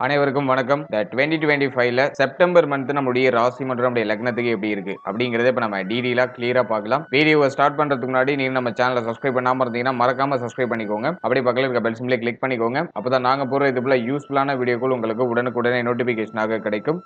அனைவருக்கும் வணக்கம். இந்த 2025ல செப்டம்பர் மந்த் நம்முடைய ராசி மற்றும் நம்முடைய லக்னத்துக்கு எப்படி இருக்கு அப்படிங்கறத இப்ப நம்ம டீடைலா கிளியரா பார்க்கலாம். வீடியோவை ஸ்டார்ட் பண்றதுக்கு முன்னாடி நீங்க நம்ம சேனலை சப்ஸ்கிரைப் பண்ணாம இருந்தீங்கன்னா மறக்காம சப்ஸ்கிரைப் பண்ணிக்கோங்க. அப்படியே பக்கத்துல இருக்க பெல் சிம்பலை கிளிக் பண்ணிக்கோங்க. அப்பதான் நாங்க போற இது போல யூஸ்ஃபுல்லான வீடியோக்கள் உங்களுக்கு உடனுக்குடனே நோட்டிபிகேஷனாக கிடைக்கும்.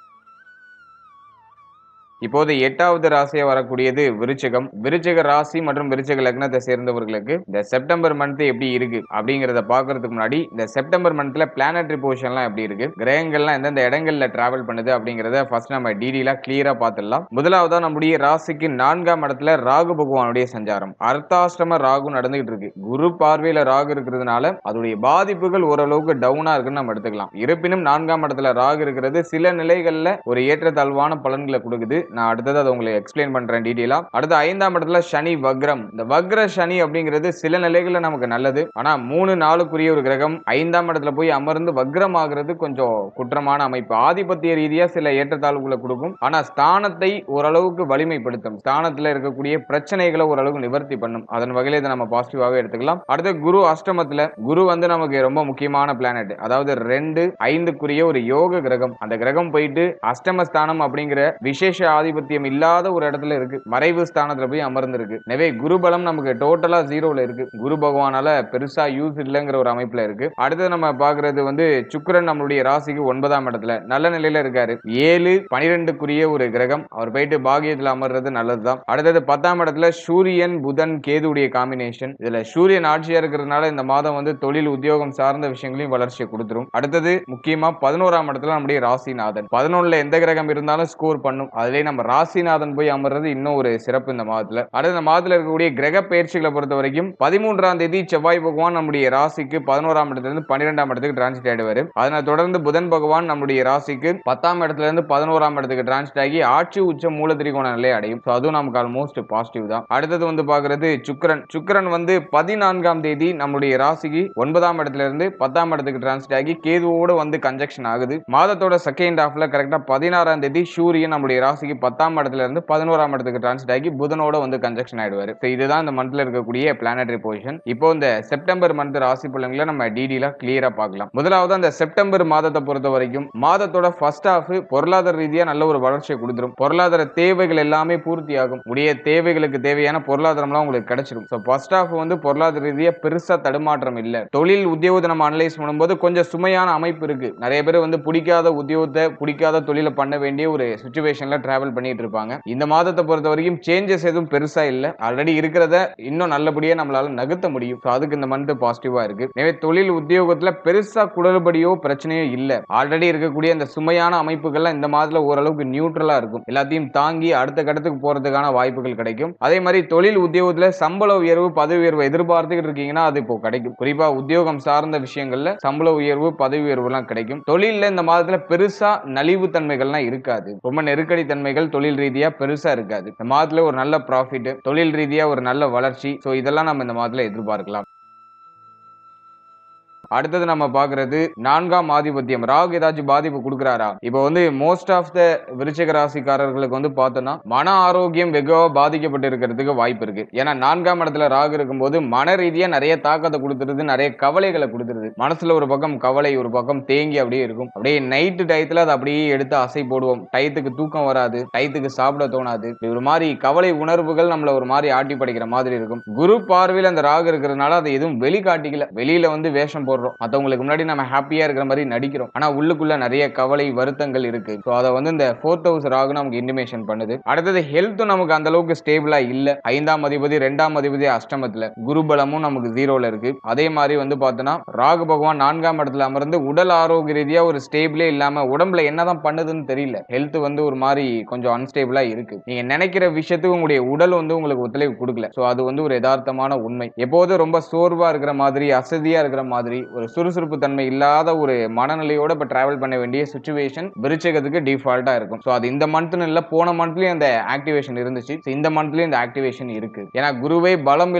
இப்போது 8வது ராசியா வரக்கூடியது விருச்சிகம். விருச்சிக ராசி மற்றும் விருச்சிக லக்னத்தை சேர்ந்தவர்களுக்கு இந்த செப்டம்பர் மந்த் எப்படி இருக்கு அப்படிங்கறத பாக்குறதுக்கு முன்னாடி இந்த செப்டம்பர் மந்த்ல பிளானட்டரி பொசிஷன்லாம் எப்படி இருக்கு, கிரகங்கள்லாம் எந்தெந்த இடங்கள்ல டிராவல் பண்ணுது அப்படிங்கறத ஃபர்ஸ்ட் நம்ம டீடைலா கிளியரா பார்த்துடலாம். முதலாவதா நம்முடைய ராசிக்கு 4ஆம் இடத்துல ராகு பகவானுடைய சஞ்சாரம், அர்த்தாஷ்டம ராகு நடந்துகிட்டு இருக்கு. குரு பார்வையில ராகு இருக்கிறதுனால அதோடைய பாதிப்புகள் ஓரளவுக்கு டவுனா இருக்குன்னு நம்ம எடுத்துக்கலாம். இருப்பினும் 4ஆம் இடத்துல ராகு இருக்கிறது சில நிலைகள்ல ஒரு ஏற்றத்தாழ்வான பலன்களை கொடுக்குது. நான் அடுத்தது அதை உங்களுக்கு எக்ஸ்பிளைன் பண்றேன் டீடைலா. அடுத்து 5ஆம் இடத்துல சனி வக்ரம். இந்த வக்ர சனி அப்படிங்கிறது சில நிலைகள்ல நமக்கு நல்லது. ஆனா 3-4க்குரிய ஒரு கிரகம் 5ஆம் இடத்துல போய் அமர்ந்து வக்ரம் ஆகிறது கொஞ்சம் குற்றமான அமைப்பு. ஆதிபத்திய ரீதியா சில ஏற்றத்தாழ்வுகளை கொடுக்கும். ஆனா ஸ்தானத்தை ஓரளவுக்கு வலிமைப்படுத்தும். ஸ்தானத்துல இருக்கக்கூடிய பிரச்சனைகளை ஓரளவுக்கு நிவர்த்தி பண்ணும். அதன் வகையில இதை நம்ம பாசிட்டிவாவே எடுத்துக்கலாம். அடுத்து குரு அஷ்டமத்துல. குரு நமக்கு ரொம்ப முக்கியமான பிளானட். அதாவது 2-5க்குரிய ஒரு யோக கிரகம். அந்த கிரகம் போயிட்டு அஷ்டமஸ்தானம் அப்படிங்கிற விசேஷ ஆதிபத்தியம் இல்லாத ஒரு இடத்துல இருக்கு. மறைவு ஸ்தானத்துல போய் அமர்ந்திருக்கு. எனவே குரு பலம் நமக்கு டோட்டலா 0ல இருக்கு. குரு பகவானால பெருசா யூஸ் இல்லைங்கிற ஒரு அமைப்புல இருக்கு. அடுத்து நம்ம பாக்குறது சுக்கிரன் நம்மளுடைய ராசிக்கு 9ஆம் இடத்துல நல்ல நிலையில இருக்காரு. 7-12க்குரிய ஒரு கிரகம். அவர் போயிட்டு பாகியத்துல அமர்றது நல்லதுதான். அடுத்தது 10ஆம் இடத்துல சூரியன் புதன் கேதுடைய காம்பினேஷன். இதுல சூரியன் ஆட்சியா இருக்கிறதுனால இந்த மாதம் தொழில் உத்தியோகம் சார்ந்த விஷயங்களையும் வளர்ச்சியை கொடுத்துரும். அடுத்தது முக்கியமா 11ஆம் இடத்துல நம்முடைய ராசிநாதன். 11ல எந்த கிரகம் இருந்தாலும் ஸ்கோர் பண்ணும். அதிலே நம்ம ராசிநாதன் போய் அமர்றது இன்னும் ஒரு சிறப்பு இந்த மாதத்துல. அடுத்த இந்த மாதத்துல இருக்கக்கூடிய கிரக பயிற்சிகளை பொறுத்த வரைக்கும் 13ஆம் தேதி செவ்வாய் பகவான் நம்முடைய ராசிக்கு 11ஆம் இடத்துல இருந்து 12ஆம் இடத்துக்கு டிரான்சிட் ஆயிடுவாரு. அதனை தொடர்ந்து புதன் பகவான் நம்முடைய ராசிக்கு 10ஆம் இடத்துல இருந்து 11ஆம் இடத்துக்கு டிரான்சிட் ஆகி ஆட்சி உச்ச மூல திரிகோண நிலை அடையும். அதுவும் நமக்கு ஆல்மோஸ்ட் பாசிட்டிவ் தான். அடுத்தது பாக்குறது சுக்கிரன். சுக்கிரன் 14ஆம் தேதி நம்முடைய ராசிக்கு 9ஆம் இடத்துல இருந்து 10ஆம் இடத்துக்கு டிரான்சிட் ஆகி கேதுவோட கன்ஜெக்ஷன் ஆகுது. மாதத்தோட செகண்ட் ஹாஃப்ல கரெக்டா 16ஆம் தேதி சூரியன் நம்முடைய ராசிக்கு 10ஆம் இடத்துல இருந்து 11ஆம் இடத்துக்கு டிரான்சிட் ஆகி புதனோட கன்ஜெக்ஷன் ஆயிடுவாரு. இதுதான் இந்த மந்த்ல இருக்கக்கூடிய பிளானட்டரி பொசிஷன். இப்போ இந்த செப்டம்பர் மந்த் ராசி பலன்களை நம்ம டீடைலா கிளியரா பார்க்கலாம். முதலாவது அந்த செப்டம்பர் மாதத்தை பொறுத்த வரைக்கும் மாதத்தோட ஃபர்ஸ்ட் ஹாஃப் பொருளாதார ரீதியா நல்ல ஒரு வளர்ச்சியை கொடுத்துரும். பொருளாதார தேவைகள் எல்லாமே பூர்த்தி ஆகும். உடைய தேவைகளுக்கு தேவையான பொருளாதாரம்லாம் உங்களுக்கு கிடைச்சிடும். ஃபர்ஸ்ட் ஹாஃப் பொருளாதார ரீதியா பெருசா தடுமாற்றம் இல்ல. தொழில் உத்தியோகத்தை நம்ம அனலைஸ் பண்ணும்போது கொஞ்சம் சுமையான அமைப்பு இருக்கு. நிறைய பேர் பிடிக்காத உத்தியோகத்தை பிடிக்காத தொழிலை பண்ண வேண்டிய ஒரு சிச்சுவேஷன்ல டிராவல் பண்ணிட்டு இருப்பாங்க. இந்த மாதத்தை பொறுத்த வரைக்கும் சேஞ்சஸ் எதுவும் பெருசா இல்ல. ஆல்ரெடி இருக்கிறத இன்னும் நல்லபடியா நம்மளால நகர்த்த முடியும். அதுக்கு இந்த மந்த் பாசிட்டிவா இருக்கு. எனவே தொழில் உத்தியோகத்துல பெருசா குளறுபடியோ பிரச்சனையோ இல்ல. ஆல்ரெடி இருக்கக்கூடிய அந்த சுமையான அமைப்புகள்லாம் இந்த மாதத்துல ஓரளவுக்கு நியூட்ரலா இருக்கும். எல்லாத்தையும் தாங்கி அடுத்த கட்டத்துக்கு போறதுக்கான வாய்ப்புகள் கிடைக்கும். அதே மாதிரி தொழில் உத்தியோகத்துல சம்பள உயர்வு பதவி உயர்வு எதிர்பார்த்துக்கிட்டு இருக்கீங்கன்னா அது இப்போ கிடைக்கும். குறிப்பா உத்தியோகம் சார்ந்த விஷயங்கள்ல சம்பள உயர்வு பதவி உயர்வு எல்லாம் கிடைக்கும். தொழில இந்த மாதத்துல பெருசா நலிவு தன்மைகள்லாம் இருக்காது. ரொம்ப நெருக்கடி தன்மைகள் தொழில் ரீதியா பெருசா இருக்காது. இந்த மாதத்துல ஒரு நல்ல ப்ராஃபிட், தொழில் ரீதியா ஒரு நல்ல வளர்ச்சி, இதெல்லாம் நம்ம இந்த மாதத்துல எதிர்பார்க்கலாம். அடுத்தது நம்ம பாக்குறது 4ஆம் ஆதிபத்தியம். ராகு ஏதாச்சும் பாதிப்பு கொடுக்கிறாரா? இப்போ மோஸ்ட் ஆஃப் த விருச்சிக ராசிக்காரர்களுக்கு பார்த்தோம்னா மன ஆரோக்கியம் வெகுவா பாதிக்கப்பட்டு இருக்கிறதுக்கு வாய்ப்பு இருக்கு. ஏன்னா 4ஆம் இடத்துல ராகு இருக்கும்போது மன ரீதியா நிறைய தாக்கத்தை கொடுத்துருது, நிறைய கவலைகளை கொடுத்துருது. மனசுல ஒரு பக்கம் கவலை, ஒரு பக்கம் தேங்கி அப்படியே இருக்கும். அப்படியே நைட்டு டயத்துல அதை அப்படியே எடுத்து அசை போடுவோம். டயத்துக்கு தூக்கம் வராது, டயத்துக்கு சாப்பிட தோணாது. ஒரு மாதிரி கவலை உணர்வுகள் நம்மள ஒரு மாதிரி ஆட்டி படைக்கிற மாதிரி இருக்கும். குரு பார்வையில் அந்த ராகு இருக்கிறதுனால அதை எதுவும் வெளிக்காட்டிக்கல. வெளியில வேஷம் போடுறோம். மத்தவங்களுக்கு முன்னாடி நம்ம ஹாப்பியா இருக்கிற மாதிரி நடிக்கிறோம். ஆனா உள்ளுக்குள்ள நிறைய கவலை வருத்தங்கள் இருக்கு. அதை இந்த 4th ஹவுஸ் ராகு நமக்கு இன்டிமேஷன் பண்ணுது. அடுத்தது ஹெல்த் நமக்கு அந்த அளவுக்கு ஸ்டேபிளா இல்ல. 5ஆம் அதிபதி 2ஆம் அதிபதி அஷ்டமத்துல, குரு பலமும் நமக்கு 0ல இருக்கு. அதே மாதிரி பார்த்தோம்னா ராகு பகவான் 4ஆம் இடத்துல அமர்ந்து உடல் ஆரோக்கிய ரீதியா ஒரு ஸ்டேபிளே இல்லாம உடம்புல என்னதான் பண்ணுதுன்னு தெரியல. ஹெல்த் ஒரு மாதிரி கொஞ்சம் அன்ஸ்டேபிளா இருக்கு. நீங்க நினைக்கிற விஷயத்துக்கு உங்களுடைய உடல் உங்களுக்கு ஒத்துழைப்பு கொடுக்கல. அது ஒரு யதார்த்தமான உண்மை. எப்போதும் ரொம்ப சோர்வா இருக்கிற மாதிரி, அசதியா இருக்கிற மாதிரி, ஒரு சுறுசுறுப்பு தன்மை இல்லாத ஒரு மனநிலையோட இப்ப டிராவல் பண்ண வேண்டிய சிச்சுவேஷன் விருச்சிகத்துக்கு டிஃபால்ட்டா இருக்கும். அது இந்த மந்த்னு இல்ல, போன மந்த்லயும் அந்த ஆக்டிவேஷன் இருந்துச்சு. இந்த மந்த்லயும் இந்த ஆக்டிவேஷன் இருக்கு. ஏன்னா குருவை பலம்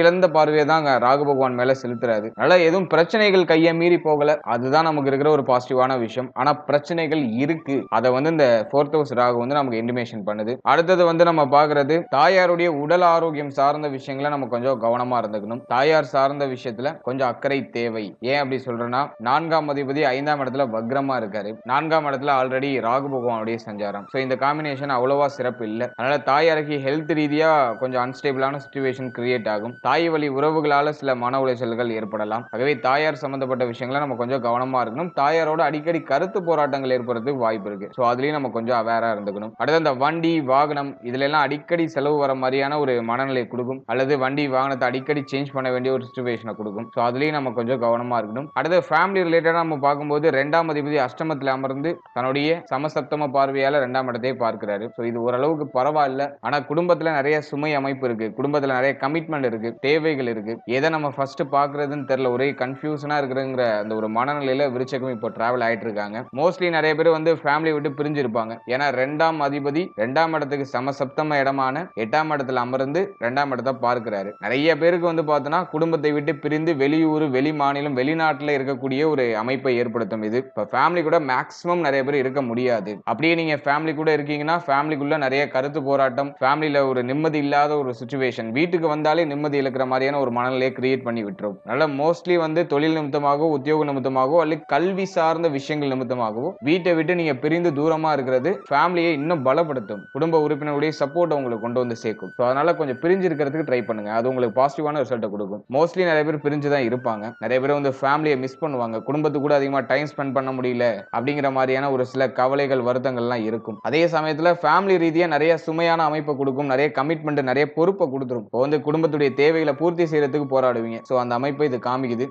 இழந்த பார்வையை தான் ராகு பகவான் மேல செலுத்துறாரு. அதனால எதுவும் பிரச்சனைகள் கையை மீறி போகல. அதுதான் நமக்கு இருக்கிற ஒரு பாசிட்டிவான விஷயம். ஆனா பிரச்சனைகள் இருக்கு. அதை இந்த 4th ஹவுஸ் ராகு நமக்கு இன்டிமேஷன் பண்ணுது. அடுத்தது நம்ம பாக்குறது தாயாருடைய உடல் ஆரோக்கியம் சார்ந்த விஷயங்களை நம்ம கொஞ்சம் கவனமா இருந்துக்கணும். தாயார் சார்ந்த விஷயத்துல கொஞ்சம் அக்கறை தேவை. ஏன் அப்படி சொல்றேன்னா 4ஆம் அதிபதி 5ஆம் இடத்துல வக்ரமா இருக்காரு. 4ஆம் இடத்துல ஆல்ரெடி ராகு பகவானுடைய சஞ்சாரம். சோ இந்த காம்பினேஷன் அவ்வளவா சிறப்பு இல்ல. அதனால தாயாருக்கு ஹெல்த் ரீதியா கொஞ்சம் அன்ஸ்டேபிளான சிச்சுவேஷன் கிரியேட் ஆகும். தாய் வழி உறவுகளால சில மன உளைச்சல்கள் ஏற்படலாம். ஆகவே தாயார் சம்பந்தப்பட்ட விஷயங்களை நம்ம கொஞ்சம் கவனமா இருக்கணும். தாயாரோட அடிக்கடி கருத்து போராட்டங்கள் ஏற்படுறதுக்கு வாய்ப்பு இருக்கு. சோ அதுலயும் நம்ம கொஞ்சம் அவேரா இருந்துக்கணும். அடுத்து அந்த வண்டி வாகனம் இதுல எல்லாம் அடிக்கடி செலவு வர மாதிரியான ஒரு மனநிலை கொடுக்கும். அல்லது வண்டி வாகனத்தை அடிக்கடி சேஞ்ச் பண்ண வேண்டிய ஒரு சிச்சுவேஷனை கொடுக்கும். சோ அதுலயும் நம்ம கொஞ்சம் கவனமா இருக்கணும். அடுத்து ஃபேமிலி ரிலேட்டடா நம்ம பார்க்கும்போது 2ஆம் அதிபதி அஷ்டமத்தில் அமர்ந்து தன்னுடைய சமசப்தம பார்வையால 2ஆம் இடத்தை பார்க்கிறாரு. சோ இது ஓரளவுக்கு பரவாயில்ல. ஆனா குடும்பத்துல நிறைய சுமை அமைப்பு இருக்கு. குடும்பத்துல நிறைய கமிட்மெண்ட் இருக்கு. தேவைகள் இருக்கு. எதை நம்ம ஃபர்ஸ்ட் பாக்குறதுன்னு தெரியல. ஒரே கன்ஃபியூஷனா இருக்குங்கிற அந்த ஒரு மனநிலையில விருச்சகம் இப்போ டிராவல் ஆயிட்டு இருக்காங்க. மோஸ்ட்லி நிறைய பேர் வந்து ஃபேமிலி விட்டு பிரிஞ்சு இருப்பாங்க. ஏன்னா 2ஆம் அதிபதி 2ஆம் இடத்துக்கு சமசப்தம இடமான 8ஆம் இடத்துல அமர்ந்து 2ஆம் இடத்தை பார்க்கிறாரு. நிறைய பேருக்கு வந்து பார்த்தோன்னா குடும்பத்தை விட்டு பிரிந்து வெளியூர், வெளி மாநிலம், வெளிநாட்டுல இருக்கக்கூடிய ஒரு அமைப்பை ஏற்படுத்தும். இது இப்ப ஃபேமிலி கூட மேக்ஸிமம் நிறைய பேர் இருக்க முடியாது. அப்படியே நீங்க ஃபேமிலி கூட இருக்கீங்கன்னா ஃபேமிலிக்குள்ள நிறைய கருத்து போராட்டம், ஃபேமிலியில ஒரு நிம்மதி இல்லாத ஒரு சிச்சுவேஷன், வீட்டுக்கு வந்தாலே நிம்மதி இழக்கிற மாதிரியான ஒரு மனநிலையை கிரியேட் பண்ணி விட்டுரும். அதனால மோஸ்ட்லி வந்து தொழில் நிமித்தமாகவோ, உத்தியோக நிமித்தமாகவோ, அல்லது கல்வி சார்ந்த விஷயங்கள் நிமித்தமாகவோ வீட்டை விட்டு நீங்க பிரிந்து தூரமா இருக்கிறது ஃபேமிலியை இன்னும் பலப்படுத்தும். குடும்ப உறுப்பினருடைய சப்போர்ட் உங்களுக்கு கொண்டு வந்து சேர்க்கும். அதனால கொஞ்சம் பிரிஞ்சு இருக்கிறதுக்கு ட்ரை பண்ணுங்க. அது உங்களுக்கு பாசிட்டிவான ரிசல்ட்டை கொடுக்கும். மோஸ்ட்லி நிறைய பேர் பிரிஞ்சு தான் இருப்பாங்க. நிறைய பேர் வந்து ஃபேமிலியை மிஸ் பண்ணுவாங்க. குடும்பத்து கூட அதிகமா டைம் ஸ்பெண்ட் பண்ண முடியல அப்படிங்கிற மாதிரியான ஒரு சில கவலைகள், வருத்தங்கள்லாம் இருக்கும். அதே சமயத்துல ஃபேமிலி ரீதியா நிறைய சுமையான அமைப்பை கொடுக்கும். நிறைய கமிட்மெண்ட், நிறைய பொறுப்பை கொடுத்துரும். இப்போ வந்து குடும்பத்துடைய தேவைகளை பூர்த்தி செய்யறதுக்கு போராடுவீங்க. சோ அந்த அமைப்பை இது காமிக்குது.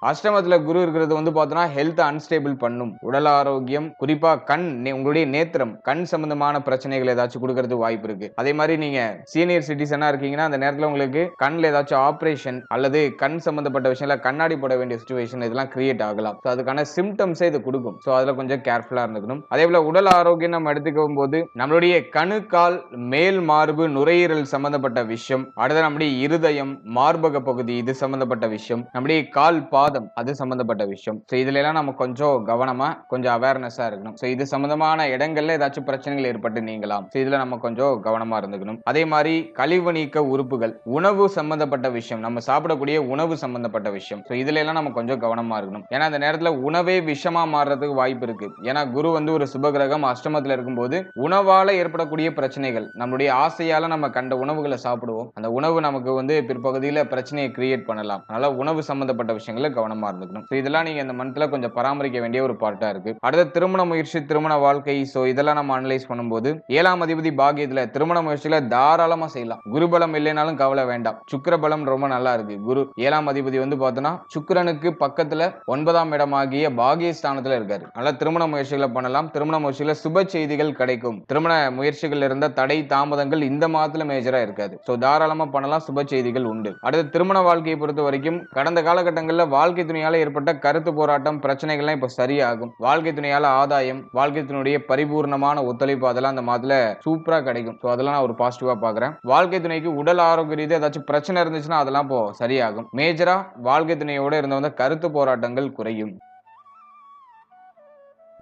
அஷ்டமத்துல குரு இருக்கிறது வந்து பார்த்தோன்னா ஹெல்த் அன்ஸ்டேபிள் பண்ணும். உடல் ஆரோக்கியம், குறிப்பா கண், உங்களுடைய நேத்திரம், கண் சம்பந்தமான பிரச்சனைகள் ஏதாச்சும் கொடுக்கறது வாய்ப்பு இருக்கு. அதே மாதிரி நீங்க சீனியர் சிட்டிசனா இருக்கீங்கன்னா அந்த நேரத்தில் உங்களுக்கு கண்ணில் ஏதாச்சும் ஆப்ரேஷன் அல்லது கண் சம்பந்தப்பட்ட விஷயங்கள கண்ணாடி போட வேண்டிய சிச்சுவேஷன் இதெல்லாம் கிரியேட் ஆகலாம். அதுக்கான சிம்டம்ஸை இது கொடுக்கும். ஸோ அதில் கொஞ்சம் கேர்ஃபுல்லா இருந்துக்கணும். அதே போல உடல் ஆரோக்கியம் நம்ம எடுத்துக்கும் போது நம்மளுடைய கணு, கால், மேல் மார்பு, நுரையீரல் சம்பந்தப்பட்ட விஷயம், அடுத்து நம்முடைய இருதயம், மார்பக பகுதி இது சம்பந்தப்பட்ட விஷயம், நம்முடைய கால் பாதம் அது சம்பந்தப்பட்ட விஷயம். சோ இதுல எல்லாம் நம்ம கொஞ்சம் கவனமா, கொஞ்சம் அவேர்னஸா இருக்கணும். சோ இது சம்பந்தமான இடங்கள்ல ஏதாச்சும் பிரச்சனைகள் ஏற்பட்டு நீங்கலாம். சோ இதுல நம்ம கொஞ்சம் கவனமா இருந்துக்கணும். அதே மாதிரி கழிவு நீக்க உறுப்புகள், உணவு சம்பந்தப்பட்ட விஷயம், நம்ம சாப்பிடக்கூடிய உணவு சம்பந்தப்பட்ட விஷயம். சோ இதுல எல்லாம் நம்ம கொஞ்சம் கவனமா இருக்கணும். ஏன்னா அந்த நேரத்துல உணவே விஷமா மாறுறதுக்கு வாய்ப்பு இருக்கு. ஏன்னா குரு வந்து ஒரு சுபகிரகம் அஷ்டமத்துல இருக்கும்போது உணவால ஏற்படக்கூடிய பிரச்சனைகள், நம்மளுடைய ஆசையால நம்ம கண்ட உணவுகளை சாப்பிடுவோம். அந்த உணவு நமக்கு வந்து பிற்பகுதியில பிரச்சனையை கிரியேட் பண்ணலாம். அதனால உணவு சம்பந்தப்பட்ட விஷயங்களை கவனமா இருந்துக்கணும். இதெல்லாம் நீங்க இந்த மந்த்ல கொஞ்சம் பராமரிக்க வேண்டிய ஒரு பார்ட்டா இருக்கு. அடுத்து திருமண முயற்சி, திருமண வாழ்க்கை. சோ இதெல்லாம் நம்ம அனலைஸ் பண்ணும்போது 7ஆம் அதிபதி பாக்கியத்துல திருமண முயற்சியில தாராளமா செய்யலாம். குருபலம் இல்லைனாலும் கவலை வேண்டாம். சுக்கிர பலம் ரொம்ப நல்லா இருக்கு. குரு 7ஆம் அதிபதி வந்து பார்த்தோன்னா சுக்கிரனுக்கு பக்கத்துல 9ஆம் இடமாகிய பாகிய ஸ்தானத்துல இருக்காரு. அதனால திருமண முயற்சிகளை பண்ணலாம். திருமண முயற்சியில சுப செய்திகள் கிடைக்கும். திருமண முயற்சிகள் இருந்த தடை தாமதங்கள் இந்த மாதத்துல மேஜரா இருக்காது. சோ தாராளமா பண்ணலாம். சுப செய்திகள் உண்டு. அடுத்து திருமண வாழ்க்கையை பொறுத்த வரைக்கும் கடந்த காலகட்டங்களில் வாழ்க்கை துணையால ஏற்பட்ட கருத்து போராட்டம், பிரச்சனைகள்லாம் இப்ப சரியாகும். வாழ்க்கை துணையால ஆதாயம், வாழ்க்கை துணையுடைய பரிபூர்ணமான ஒத்துழைப்பு அதெல்லாம் அந்த மாதத்துல சூப்பரா கிடைக்கும். சோ அதெல்லாம் நான் ஒரு பாசிட்டிவா பாக்குறேன். வாழ்க்கை துணைக்கு உடல் ஆரோக்கிய ரீதியா ஏதாச்சும் பிரச்சனை இருந்துச்சுன்னா அதெல்லாம் இப்போ சரியாகும். மேஜரா வாழ்க்கை துணையோட இருந்த கருத்து போராட்டங்கள் குறையும்.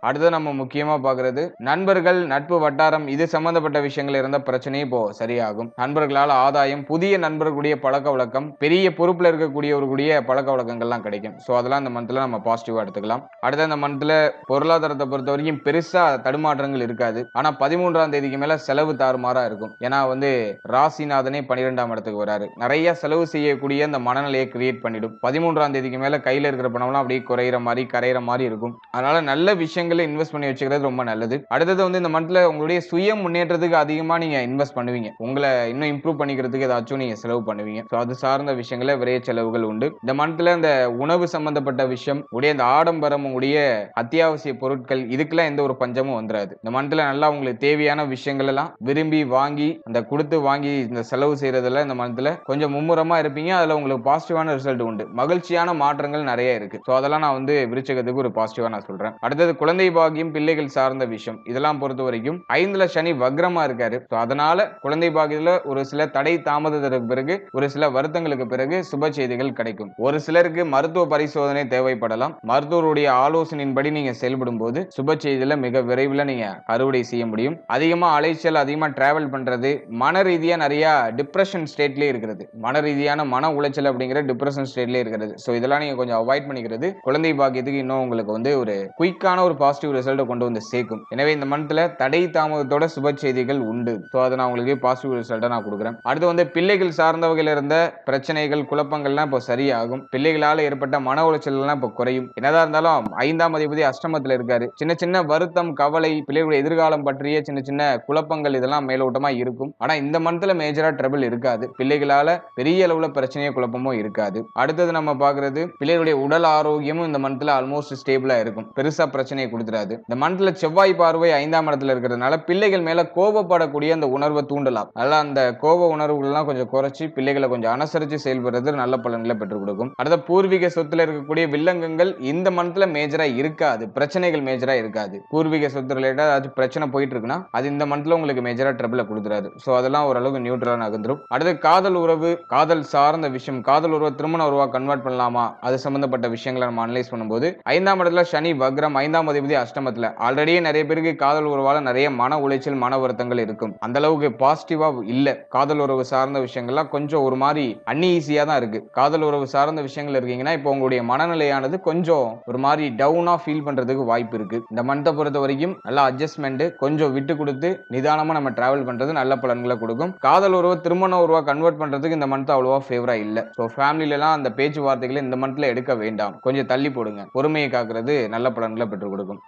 அடுத்து நம்ம முக்கியமா பாக்குறது நண்பர்கள், நட்பு வட்டாரம் இது சம்பந்தப்பட்ட விஷயங்கள் இருந்த பிரச்சனை இப்போ சரியாகும். நண்பர்களால் ஆதாயம், புதிய நண்பர்களுடைய பழக்க வழக்கம், பெரிய பொறுப்புல இருக்கக்கூடியவர்களுடைய பழக்க வழக்கங்கள்லாம் கிடைக்கும். சோ அதெல்லாம் இந்த மந்த்ல நம்ம பாசிட்டிவா எடுத்துக்கலாம். அடுத்த இந்த மந்த்ல பொருளாதாரத்தை பொறுத்த வரைக்கும் பெருசா தடுமாற்றங்கள் இருக்காது. ஆனா 13ஆம் தேதிக்கு மேல செலவு தாறுமாறா இருக்கும். ஏன்னா வந்து ராசிநாதனே 12ஆம் இடத்துக்கு வராரு. நிறைய செலவு செய்யக்கூடிய அந்த மனநிலையை கிரியேட் பண்ணிடும். 13ஆம் தேதிக்கு மேல கையில இருக்கிற பணம்லாம் அப்படியே குறையிற மாதிரி, கரையிற மாதிரி இருக்கும். அதனால நல்ல விஷயங்கள் இன்வெஸ்ட் பண்ணி வச்சுக்கிறது ரொம்ப நல்லது. அடுத்தது வந்து இந்த மந்த்ல உங்களுடைய சுய முன்னேற்றத்துக்கு அதிகமா நீங்க இன்வெஸ்ட் பண்ணுவீங்க. உங்களை இன்னும் இம்ப்ரூவ் பண்ணிக்கிறதுக்கு ஏதாச்சும் நீங்க செலவு பண்ணுவீங்க. சோ அது சார்ந்த விஷயங்கள விரைய செலவுகள் உண்டு. இந்த மந்த்ல இந்த உணவு சம்பந்தப்பட்ட விஷயம், உடைய இந்த ஆடம்பரம், உங்களுடைய அத்தியாவசிய பொருட்கள் இதுக்கெல்லாம் எந்த ஒரு பஞ்சமும் வந்துராது. இந்த மந்த்ல நல்லா உங்களுக்கு தேவையான விஷயங்கள் எல்லாம் விரும்பி வாங்கி அந்த கொடுத்து வாங்கி இந்த செலவு செய்யறதுல இந்த மந்த்ல கொஞ்சம் மும்முரமா இருப்பீங்க. அதுல உங்களுக்கு பாசிட்டிவான ரிசல்ட் உண்டு. மகிழ்ச்சியான மாற்றங்கள் நிறைய இருக்கு. சோ அதெல்லாம் நான் வந்து விருச்சகத்துக்கு ஒரு பாசிட்டிவா நான் சொல்றேன். அடுத்தது குழந்தை குழந்தை பாக்கியம், பிள்ளைகள் சார்ந்த விஷயம் இதெல்லாம் பொறுத்த வரைக்கும் 5ல சனி வக்ரமா இருக்காரு. அதனால குழந்தை பாக்கியத்துல ஒரு சில தடை தாமதத்திற்கு பிறகு ஒரு சில வருத்தங்களுக்கு பிறகு சுப செய்திகள் கிடைக்கும். ஒரு சிலருக்கு மருத்துவ பரிசோதனை தேவைப்படலாம். மருத்துவருடைய ஆலோசனையின்படி நீங்க செயல்படும் போது சுப செய்தியில மிக விரைவில் நீங்க அறுவடை செய்ய முடியும். அதிகமா அலைச்சல், அதிகமா டிராவல் பண்றது, மன ரீதியா நிறைய டிப்ரெஷன் ஸ்டேட்லயே இருக்கிறது. மன ரீதியான மன உளைச்சல் அப்படிங்கிற டிப்ரெஷன் ஸ்டேட்லயே இருக்கிறது. சோ இதெல்லாம் நீங்க கொஞ்சம் அவாய்ட் பண்ணிக்கிறது குழந்தை பாக்கியத்துக்கு இன்னும் உங்களுக்கு வந்து ஒரு குயிக்கான ஒரு பாசிட்டிவ் ரிசல்ட் கொண்டு வந்து சேர்க்கும். எனவே இந்த மந்த்ல தடை தாமதத்தோட சுப செய்திகள் உண்டு. சோ அதை நான் உங்களுக்கு பாசிட்டிவ் ரிசல்ட்டை நான் கொடுக்குறேன். அடுத்து வந்து பிள்ளைகள் சார்ந்த வகையில் இருந்த பிரச்சனைகள், குழப்பங்கள்லாம் இப்போ சரியாகும். பிள்ளைகளால ஏற்பட்ட மன உளைச்சல் எல்லாம் இப்போ குறையும். என்னதான் இருந்தாலும் 5ஆம் அதிபதி அஷ்டமத்துல இருக்காரு. சின்ன சின்ன வருத்தம், கவலை, பிள்ளைகளுடைய எதிர்காலம் பற்றிய சின்ன சின்ன குழப்பங்கள் இதெல்லாம் மேலோட்டமா இருக்கும். ஆனா இந்த மந்த்ல மேஜரா ட்ரபிள் இருக்காது. பிள்ளைகளால பெரிய அளவுல பிரச்சனையோ குழப்பமோ இருக்காது. அடுத்தது நம்ம பாக்குறது பிள்ளைகளுடைய உடல் ஆரோக்கியமும் இந்த மந்த்ல ஆல்மோஸ்ட் ஸ்டேபிளா இருக்கும். பெருசா பிரச்சனையை கொடுத்துறாது. இந்த மந்த்ல செவ்வாய் பார்வை 5ஆம் இடத்துல இருக்கிறதுனால பிள்ளைகள் மேல கோபப்படக்கூடிய அந்த உணர்வை தூண்டலாம். அதனால அந்த கோப உணர்வுகள் எல்லாம் கொஞ்சம் குறைச்சி பிள்ளைகளை கொஞ்சம் அனுசரிச்சு செயல்படுறது நல்ல பலன்களை பெற்றுக் கொடுக்கும். அடுத்த பூர்வீக சொத்துல இருக்கக்கூடிய வில்லங்கங்கள் இந்த மந்த்ல மேஜரா இருக்காது. பிரச்சனைகள் மேஜரா இருக்காது. பூர்வீக சொத்து ரிலேட்டட் ஏதாச்சும் பிரச்சனை போயிட்டு இருக்குன்னா அது இந்த மந்த்ல உங்களுக்கு மேஜரா ட்ரபிள கொடுத்துறாது. சோ அதெல்லாம் ஓரளவுக்கு நியூட்ரலா நகர்ந்துரும். அடுத்து காதல் உறவு, காதல் சார்ந்த விஷயம், காதல் உறவு திருமண உறவா கன்வெர்ட் பண்ணலாமா அது சம்பந்தப்பட்ட விஷயங்களை நம்ம அனலைஸ் பண்ணும்போது 5ஆம் இடத்துல சனி வக்ரம், 5ஆம் அதிபதி அஷ்டமத்துல ஆல்ரெடி நிறைய பேருக்கு காதல் உறவால நிறைய மன உளைச்சல், மன வருத்தங்கள் இருக்கும். அந்த அளவுக்கு பாசிட்டிவா இல்ல. காதல் உறவு சார்ந்த விஷயங்கள்லாம் கொஞ்சம் ஒரு மாதிரி அன்ஈஸியா தான் இருக்கு. காதல் உறவு சார்ந்த விஷயங்கள் இருக்கீங்கன்னா இப்போ உங்களுடைய மனநிலையானது கொஞ்சம் ஒரு மாதிரி டவுனா ஃபீல் பண்றதுக்கு வாய்ப்பு இருக்கு. இந்த மந்தை பொறுத்த வரைக்கும் நல்ல அட்ஜஸ்ட்மெண்ட், கொஞ்சம் விட்டு கொடுத்து நிதானமா நம்ம டிராவல் பண்றது நல்ல பலன்களை கொடுக்கும். காதல் உறவு திருமண உறவா கன்வெர்ட் பண்றதுக்கு இந்த மந்த் அவ்வளவா ஃபேவரா இல்ல. சோ ஃபேமிலில எல்லாம் அந்த பேச்சுவார்த்தைகளை இந்த மந்த்ல எடுக்க வேண்டாம். கொஞ்சம் தள்ளி போடுங்க. பொறுமையை காக்குறது நல்ல பலன்களை பெற்றுக் கொடுக்கும்.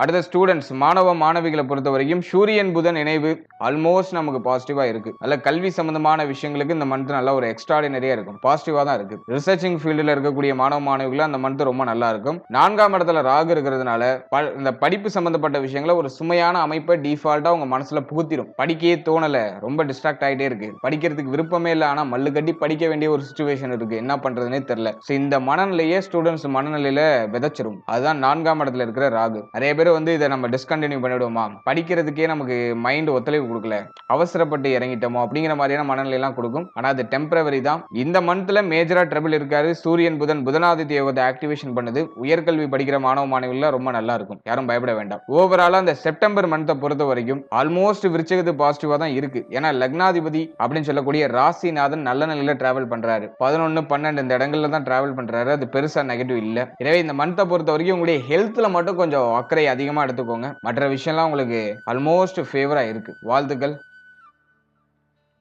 அடுத்த ஸ்டூடெண்ட்ஸ், மாணவ மாணவிகளை பொறுத்த வரைக்கும் சூரியன் புதன் இணைவு ஆல்மோஸ்ட் நமக்கு பாசிட்டிவா இருக்கு. நல்ல கல்வி சம்பந்தமான விஷயங்களுக்கு இந்த மந்த் நல்ல ஒரு எக்ஸ்ட்ராடினரியா இருக்கும். பாசிட்டிவா தான் இருக்கு. ரிசர்ச்சிங் ஃபீல்டுல இருக்கக்கூடிய மாணவ மாணவிகள் அந்த மந்த் ரொம்ப நல்லா இருக்கும். 4ஆம் இடத்துல ராகு இருக்கிறதுனால இந்த படிப்பு சம்பந்தப்பட்ட விஷயங்களை ஒரு சுமையான அமைப்பை டிஃபால்ட்டா உங்க மனசுல புகுத்திடும். படிக்கவே தோணல, ரொம்ப டிஸ்ட்ராக்ட் ஆகிட்டே இருக்கு, படிக்கிறதுக்கு விருப்பமே இல்லை, ஆனா மல்லு கட்டி படிக்க வேண்டிய ஒரு சிச்சுவேஷன் இருக்கு, என்ன பண்றதுன்னே தெரியல. இந்த மனநிலையே ஸ்டூடெண்ட்ஸ் மனநிலையில விதைச்சிரும். அதுதான் 4ஆம் இடத்துல இருக்கிற ராகு. நிறைய பேர் வந்து இதை நம்ம டிஸ்கண்டினியூ பண்ணிடுவோமா, படிக்கிறதுக்கே நமக்கு மைண்ட் ஒத்துழைப்பு கொடுக்கல, அவசரப்பட்டு இறங்கிட்டோமோ அப்படிங்கிற மாதிரியான மனநிலை எல்லாம் கொடுக்கும். ஆனா அது டெம்பரவரி தான். இந்த மந்த்ல மேஜரா ட்ரபிள் இருக்காரு. சூரியன் புதன் புதனாதித்ய யோகத்தை ஆக்டிவேஷன் பண்ணுது. உயர்கல்வி படிக்கிற மாணவ மாணவிகள் ரொம்ப நல்லா இருக்கும். யாரும் பயப்பட வேண்டாம். ஓவராலா அந்த செப்டம்பர் மந்த்தை பொறுத்த வரைக்கும் ஆல்மோஸ்ட் விருச்சிகத்து பாசிட்டிவா தான் இருக்கு. ஏன்னா லக்னாதிபதி அப்படின்னு சொல்லக்கூடிய ராசிநாதன் நல்ல நிலையில டிராவல் பண்றாரு. 11, 12 இந்த இடங்கள்ல தான் டிராவல் பண்றாரு. அது பெருசா நெகட்டிவ் இல்ல. எனவே இந்த மந்த்தை பொறுத்த வரைக்கும் உங்களுடைய ஹெல்த்ல மட்டும் கொஞ்சம் அக்கறை அதிகமா எடுத்துக்கோங்க. மற்ற விஷயம்லாம் உங்களுக்கு ஆல்மோஸ்ட் ஃபேவரா இருக்கு. வாழ்த்துக்கள்.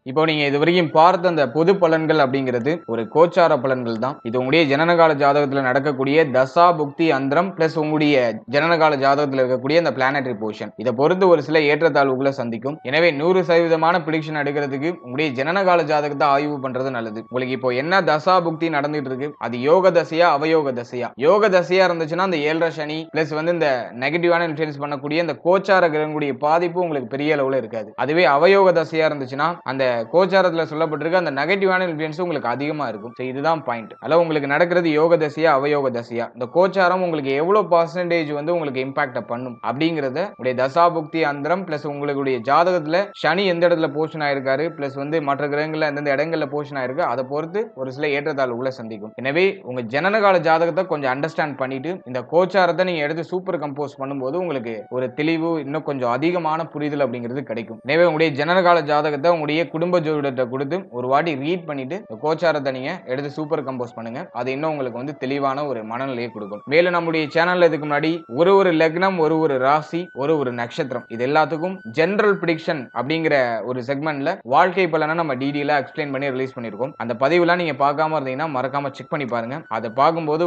இப்போ நீங்க இது வரைக்கும் பார்த்த அந்த பொது பலன்கள் அப்படிங்கிறது ஒரு கோச்சார பலன்கள் தான். இது உங்களுடைய ஜனனகால ஜாதகத்துல நடக்கக்கூடிய தசா புக்தி அந்தரம் பிளஸ் உங்களுடைய ஜனனகால ஜாதகத்துல இருக்கக்கூடிய அந்த பிளானட்டரி பொசிஷன், இதை பொறுத்து ஒரு சில ஏற்றத்தாழ்வுகளை சந்திக்கும். எனவே 100% பிரிடிக்ஷன் எடுக்கிறதுக்கு உங்களுடைய ஜனனகால ஜாதகத்தை ஆய்வு பண்றது நல்லது. உங்களுக்கு இப்போ என்ன தசா புக்தி நடந்துட்டு இருக்கு, அது யோக தசையா அவயோக தசையா? யோக தசையா இருந்துச்சுன்னா அந்த 7.5 சனி பிளஸ் வந்து இந்த நெகட்டிவான இன்ஃப்ளூயன்ஸ் பண்ணக்கூடிய இந்த கோச்சார கிரகங்களுடைய பாதிப்பு உங்களுக்கு பெரிய அளவுல இருக்காது. அதுவே அவயோக தசையா இருந்துச்சுன்னா அந்த கோச்சாரத்துல சொல்லப்பட்டிருக்க அந்த நெகட்டிவான இன்ஃப்ளூயன்ஸ் உங்களுக்கு அதிகமா இருக்கும். இதுதான் பாயிண்ட். அல்ல உங்களுக்கு நடக்கிறது யோக தசையா அவயோக தசையா, இந்த கோச்சாரம் உங்களுக்கு எவ்வளவு பர்சன்டேஜ் வந்து உங்களுக்கு இம்பாக்ட் பண்ணும் அப்படிங்கறத உடைய தசாபுக்தி அந்தரம் பிளஸ் உங்களுடைய ஜாதகத்துல சனி எந்த இடத்துல போஷன் ஆயிருக்காரு பிளஸ் வந்து மற்ற கிரகங்கள்ல எந்தெந்த இடங்கள்ல போஷன் ஆயிருக்கு அதை பொறுத்து ஒரு சில ஏற்றத்தாழ்வுகளை சந்திக்கும். எனவே உங்க ஜனனகால ஜாதகத்தை கொஞ்சம் அண்டர்ஸ்டாண்ட் பண்ணிட்டு இந்த கோச்சாரத்தை நீங்க எடுத்து சூப்பர் கம்போஸ் பண்ணும்போது உங்களுக்கு ஒரு தெளிவு, இன்னும் கொஞ்சம் அதிகமான புரிதல் அப்படிங்கிறது கிடைக்கும். எனவே உங்களுடைய ஜனனகால ஜாதகத்தை உங்களுடைய குடும்ப ஜோதிடத்தை கொடுத்து ஒரு வாட்டி ரீட் பண்ணிட்டு கோச்சாரத்தை நீங்க எடுத்து சூப்பர் கம்போஸ் பண்ணுங்க. அது இன்னும் உங்களுக்கு வந்து தெளிவான ஒரு மனநிலையை கொடுக்கும். மேலும் நம்முடைய சேனல்ல இதுக்கு முன்னாடி ஒரு லக்னம், ஒரு ராசி, ஒரு நட்சத்திரம், இது எல்லாத்துக்கும் ஜெனரல் பிரிடிக்ஷன் அப்படிங்கிற ஒரு செக்மெண்ட்ல வாழ்க்கை பலனை நம்ம டீடைலா எக்ஸ்பிளைன் பண்ணி ரிலீஸ் பண்ணிருக்கோம். அந்த பதிவுலாம் நீங்க பார்க்காம இருந்தீங்கன்னா மறக்காம செக் பண்ணி பாருங்க. அதை பார்க்கும்போது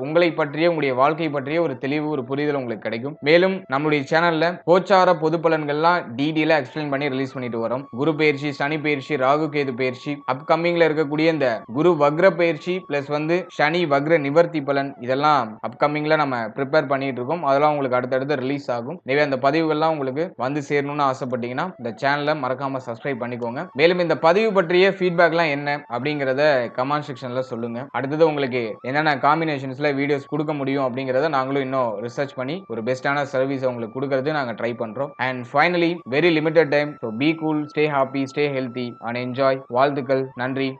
உங்களை பற்றிய உங்களுடைய வாழ்க்கை பற்றிய ஒரு தெளிவு, ஒரு புரிதல் உங்களுக்கு கிடைக்கும். மேலும் நம்முடைய சேனல்ல கோச்சார பொது பலன்கள்லாம் டீடைலா எக்ஸ்பிளைன் பண்ணி ரிலீஸ் பண்ணிட்டு வரோம். குரு பயிற்சி, சனி பயிற்சி, ராகு கேது பயிற்சி, அப்கமிங்ல இருக்கக்கூடிய இந்த குரு வக்ர பயிற்சி பிளஸ் வந்து சனி வக்ர நிவர்த்தி பலன், இதெல்லாம் அப்கமிங்ல நம்ம ப்ரிப்பேர் பண்ணிட்டு இருக்கோம். அதெல்லாம் உங்களுக்கு அடுத்தடுத்து ரிலீஸ் ஆகும். எனவே அந்த பதிவுகள்லாம் உங்களுக்கு வந்து சேரணும்னு ஆசைப்பட்டீங்கன்னா இந்த சேனலை மறக்காம சப்ஸ்கிரைப் பண்ணிக்கோங்க. மேலும் இந்த பதிவு பற்றிய ஃபீட்பேக்லாம் என்ன அப்படிங்கறத கமெண்ட் செக்ஷன்ல சொல்லுங்க. அடுத்தது உங்களுக்கு என்னென்ன காம்பினேஷன்ஸ்ல வீடியோஸ் கொடுக்க முடியும் அப்படிங்கறத நாங்களும் இன்னும் ரிசர்ச் பண்ணி ஒரு பெஸ்டான சர்வீஸ் உங்களுக்கு கொடுக்கறது நாங்க ட்ரை பண்றோம். And finally very limited time, so be cool, stay happy, stay healthy and enjoy. வாழ்த்துக்கள். நன்றி.